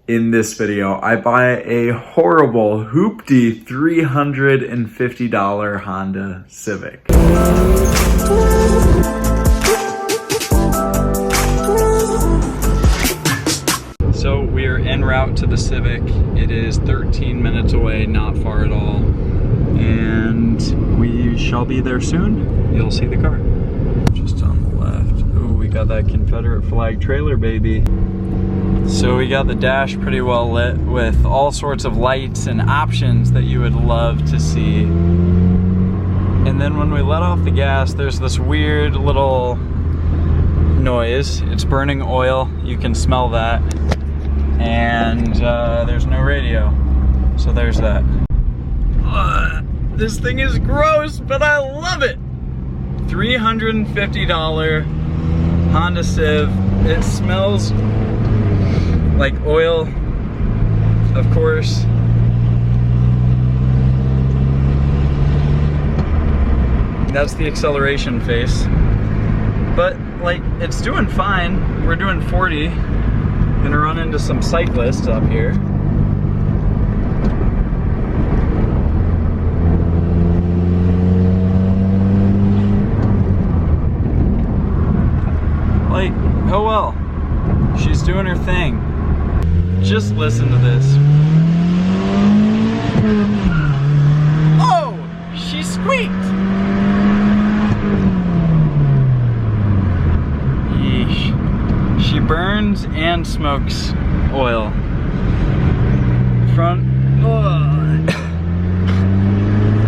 In this video, I buy a horrible hoopty $350 Honda Civic. So we're en route to the Civic. It is 13 minutes away, not far at all. And we shall be there soon. You'll see the car. Just on the left. Ooh, we got that Confederate flag trailer, baby. So we got the dash pretty well lit with all sorts of lights and options that you would love to see. And then when we let off the gas, there's this weird little noise. It's burning oil, you can smell that. And there's no radio, so there's that. This thing is gross, but I love it. $350 Honda Civ. It smells like oil, of course. That's the acceleration face. But like, it's doing fine. We're doing 40. Gonna run into some cyclists up here. Like, oh well. She's doing her thing. Just listen to this. Oh! She squeaked! Yeesh. She burns and smokes oil. Front. Ugh.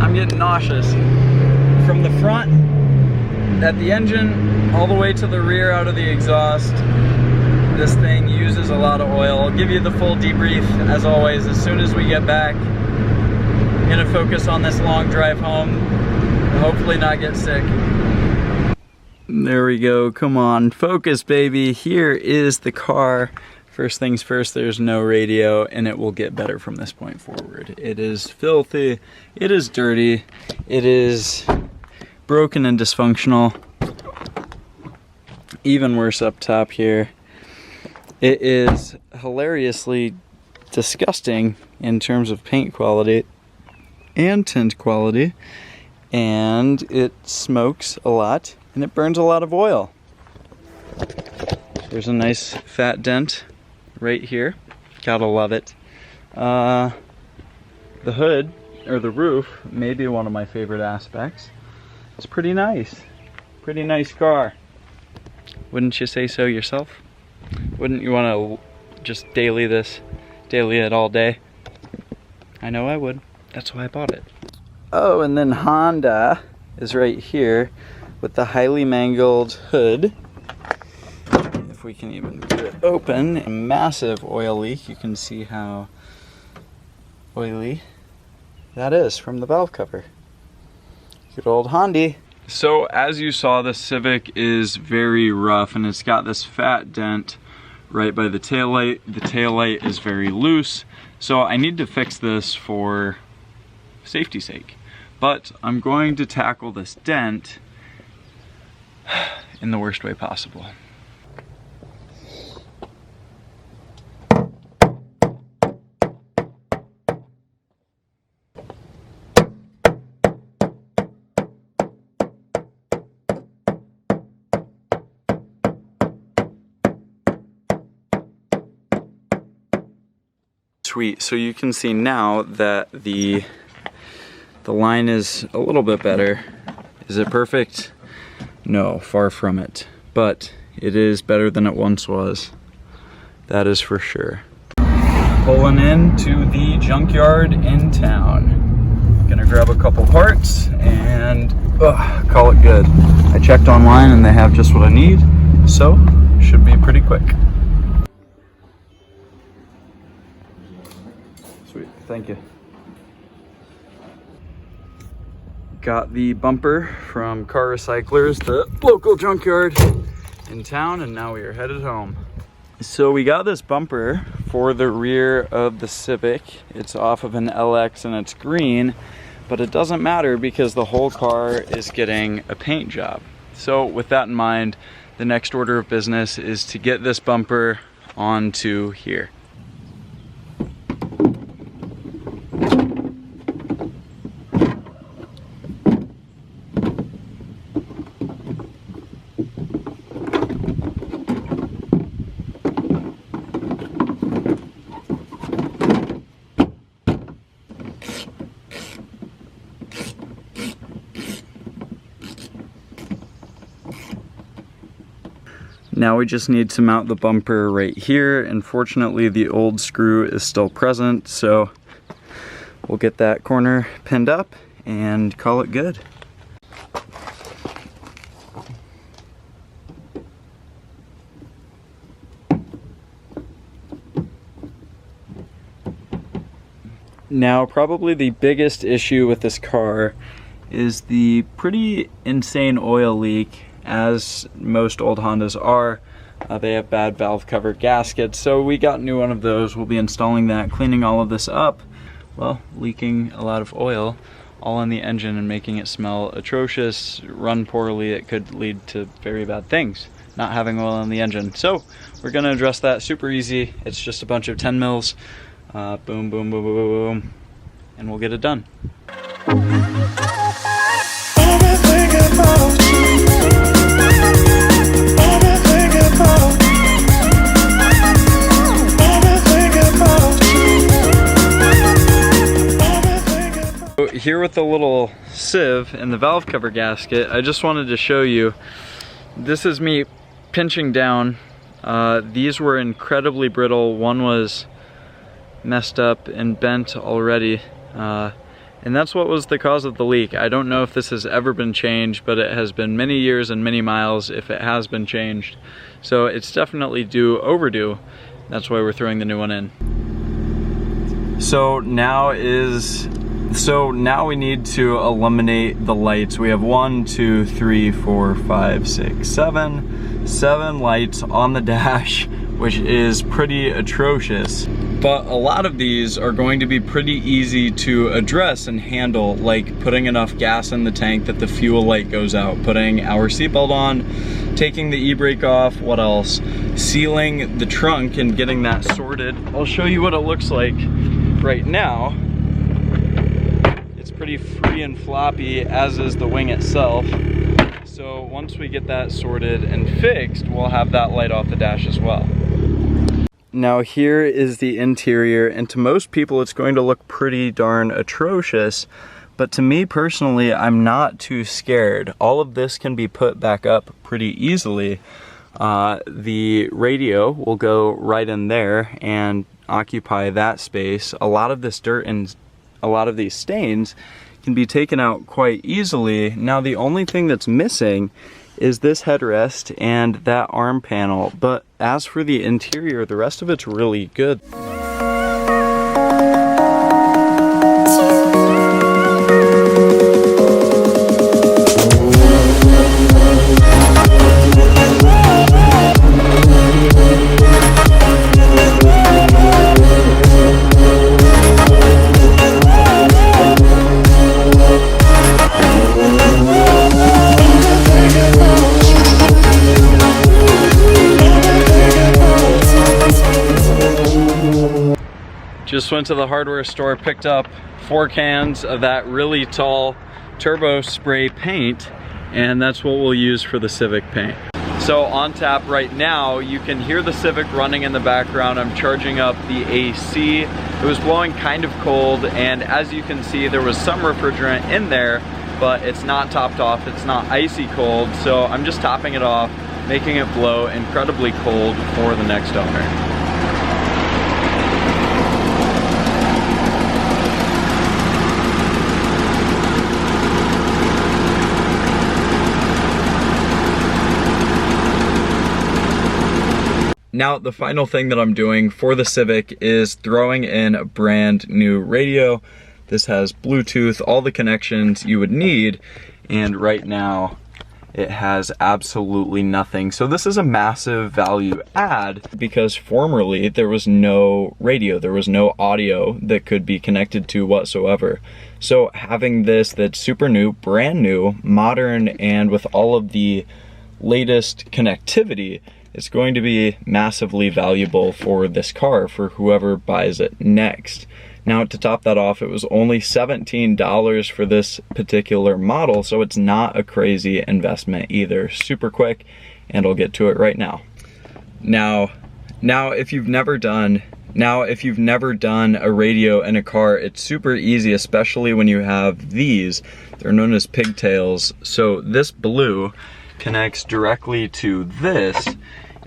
I'm getting nauseous. From the front, at the engine, all the way to the rear out of the exhaust. This thing uses a lot of oil. I'll give you the full debrief as always as soon as we get back. I'm gonna focus on this long drive home and hopefully not get sick. There we go, come on, focus baby. Here is the car. First things first, there's no radio and it will get better from this point forward. It is filthy, it is dirty, it is broken and dysfunctional. Even worse up top here. It is hilariously disgusting in terms of paint quality and tint quality, and it smokes a lot and it burns a lot of oil. There's a nice fat dent right here. Gotta love it. The hood, or the roof, may be one of my favorite aspects. It's pretty nice. Pretty nice car. Wouldn't you say so yourself? Wouldn't you want to just daily it all day? I know I would. That's why I bought it. Oh, and then Honda is right here with the highly mangled hood. If we can even get it open. A massive oil leak. You can see how oily that is from the valve cover. Good old Honda. So as you saw, the Civic is very rough and it's got this fat dent right by the taillight. The taillight is very loose, so I need to fix this for safety's sake. But I'm going to tackle this dent in the worst way possible. Sweet, so you can see now that the line is a little bit better. Is it perfect? No, far from it. But it is better than it once was. That is for sure. Pulling into the junkyard in town. Gonna grab a couple parts and call it good. I checked online and they have just what I need, so should be pretty quick. Sweet, thank you. Got the bumper from Car Recyclers, the local junkyard in town, and now we are headed home. So we got this bumper for the rear of the Civic. It's off of an LX and it's green, but it doesn't matter because the whole car is getting a paint job. So with that in mind, the next order of business is to get this bumper onto here. Now we just need to mount the bumper right here. Unfortunately, the old screw is still present, so we'll get that corner pinned up and call it good. Now, probably the biggest issue with this car is the pretty insane oil leak, as most old Hondas are. They have bad valve cover gaskets, so we got a new one of those. We'll be installing that, cleaning all of this up. Well, leaking a lot of oil all in the engine and making it smell atrocious, run poorly. It could lead to very bad things, not having oil in the engine. So we're gonna address that super easy. It's just a bunch of 10 mils. Boom, boom, boom, boom, boom, and we'll get it done. Here with the little sieve and the valve cover gasket, I just wanted to show you, this is me pinching down. These were incredibly brittle. One was messed up and bent already, and that's what was the cause of the leak. I don't know if this has ever been changed, but it has been many years and many miles if it has been changed. So it's definitely overdue. That's why we're throwing the new one in. So now we need to eliminate the lights. We have 1, 2, 3, 4, 5, 6, 7 lights on the dash, which is pretty atrocious. But a lot of these are going to be pretty easy to address and handle, like putting enough gas in the tank that the fuel light goes out, putting our seatbelt on, taking the e-brake off, what else? Sealing the trunk and getting that sorted. I'll show you what it looks like right now. It's pretty free and floppy, as is the wing itself. So once we get that sorted and fixed, we'll have that light off the dash as well. Now here is the interior, and to most people it's going to look pretty darn atrocious, but to me personally, I'm not too scared. All of this can be put back up pretty easily. The radio will go right in there and occupy that space. A lot of this dirt and a lot of these stains can be taken out quite easily. Now the only thing that's missing is this headrest and that arm panel, but as for the interior, the rest of it's really good. Just went to the hardware store, picked up 4 cans of that really tall turbo spray paint, and that's what we'll use for the Civic paint. So on tap right now, you can hear the Civic running in the background. I'm charging up the AC. It was blowing kind of cold, and as you can see, there was some refrigerant in there, but it's not topped off, it's not icy cold, so I'm just topping it off, making it blow incredibly cold for the next owner. Now, the final thing that I'm doing for the Civic is throwing in a brand new radio. This has Bluetooth, all the connections you would need, and right now it has absolutely nothing. So this is a massive value add, because formerly there was no radio, there was no audio that could be connected to whatsoever. So having this that's super new, brand new, modern, and with all of the latest connectivity, it's going to be massively valuable for this car, for whoever buys it next. Now, to top that off, it was only $17 for this particular model, so it's not a crazy investment either. Super quick, and I'll get to it right now. Now if you've never done a radio in a car, it's super easy, especially when you have these. They're known as pigtails. So this blue connects directly to this,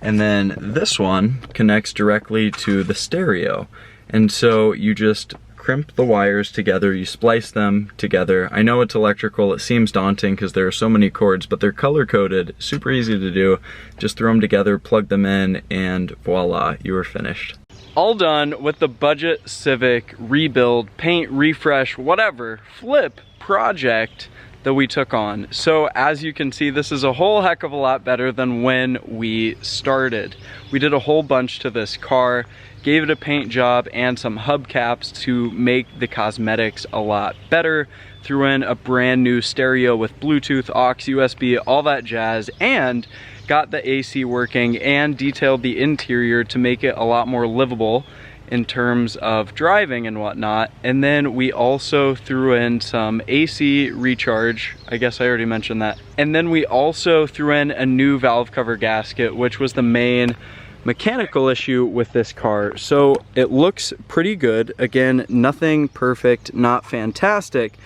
And then this one connects directly to the stereo. And so you just crimp the wires together, you splice them together. I know it's electrical, it seems daunting because there are so many cords, but they're color coded, super easy to do. Just throw them together, plug them in, and voila, you are finished. All done with the budget Civic rebuild, paint, refresh, whatever, flip project that we took on. So as you can see, this is a whole heck of a lot better than when we started. We did a whole bunch to this car, gave it a paint job and some hubcaps to make the cosmetics a lot better, threw in a brand new stereo with Bluetooth, aux, USB, all that jazz, and got the AC working and detailed the interior to make it a lot more livable in terms of driving and whatnot. And then we also threw in some AC recharge. I guess I already mentioned that. And then we also threw in a new valve cover gasket, which was the main mechanical issue with this car. So it looks pretty good. Again, nothing perfect, not fantastic,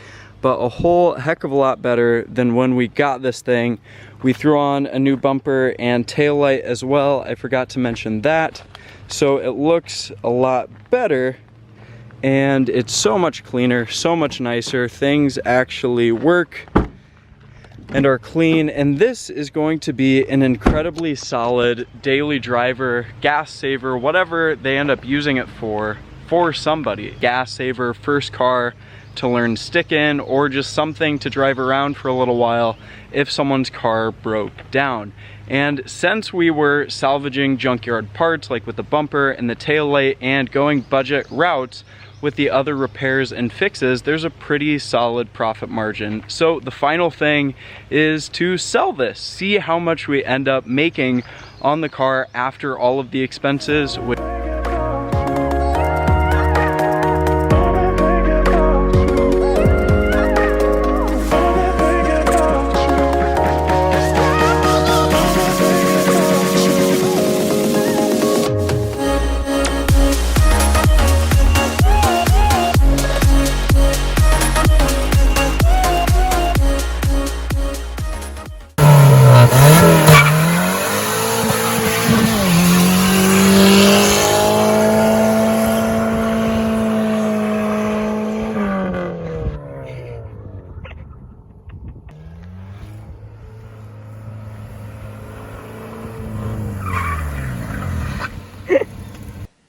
but a whole heck of a lot better than when we got this thing. We threw on a new bumper and tail light as well. I forgot to mention that. So it looks a lot better and it's so much cleaner, so much nicer. Things actually work and are clean, and this is going to be an incredibly solid daily driver, gas saver, whatever they end up using it for somebody. Gas saver, first car to learn stick in, or just something to drive around for a little while if someone's car broke down. And since we were salvaging junkyard parts like with the bumper and the tail light and going budget routes with the other repairs and fixes, there's a pretty solid profit margin. So the final thing is to sell this, see how much we end up making on the car after all of the expenses.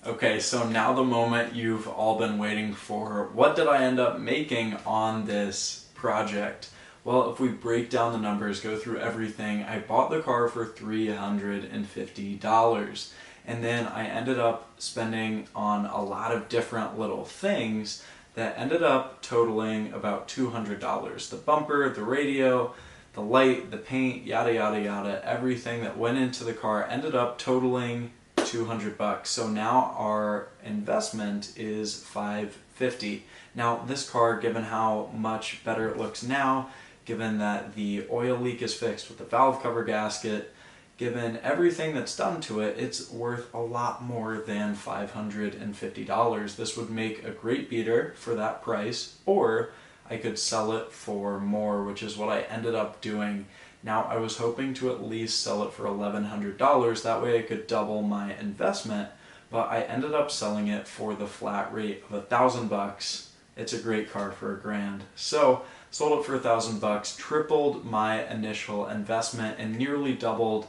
Okay, so now the moment you've all been waiting for. What did I end up making on this project? Well, if we break down the numbers, go through everything, I bought the car for $350. And then I ended up spending on a lot of different little things that ended up totaling about $200. The bumper, the radio, the light, the paint, yada yada yada, everything that went into the car ended up totaling $200. So now our investment is $550. Now this car, given how much better it looks now, given that the oil leak is fixed with the valve cover gasket, given everything that's done to it, it's worth a lot more than $550. This would make a great beater for that price, or I could sell it for more, which is what I ended up doing. Now I was hoping to at least sell it for $1,100, that way I could double my investment, but I ended up selling it for the flat rate of $1,000. It's a great car for $1,000. So sold it for $1,000, tripled my initial investment and nearly doubled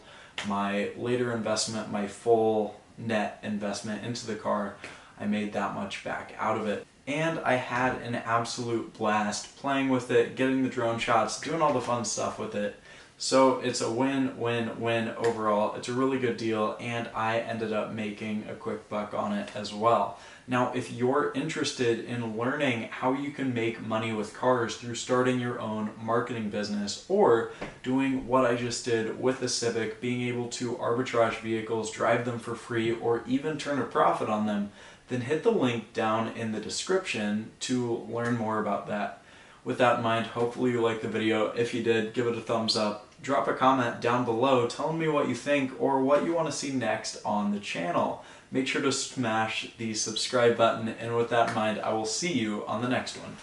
my later investment, my full net investment into the car. I made that much back out of it. And I had an absolute blast playing with it, getting the drone shots, doing all the fun stuff with it. So it's a win-win-win overall. It's a really good deal, and I ended up making a quick buck on it as well. Now, if you're interested in learning how you can make money with cars through starting your own marketing business, or doing what I just did with the Civic, being able to arbitrage vehicles, drive them for free, or even turn a profit on them, then hit the link down in the description to learn more about that. With that in mind, hopefully you liked the video. If you did, give it a thumbs up. Drop a comment down below telling me what you think or what you want to see next on the channel. Make sure to smash the subscribe button, and with that in mind, I will see you on the next one.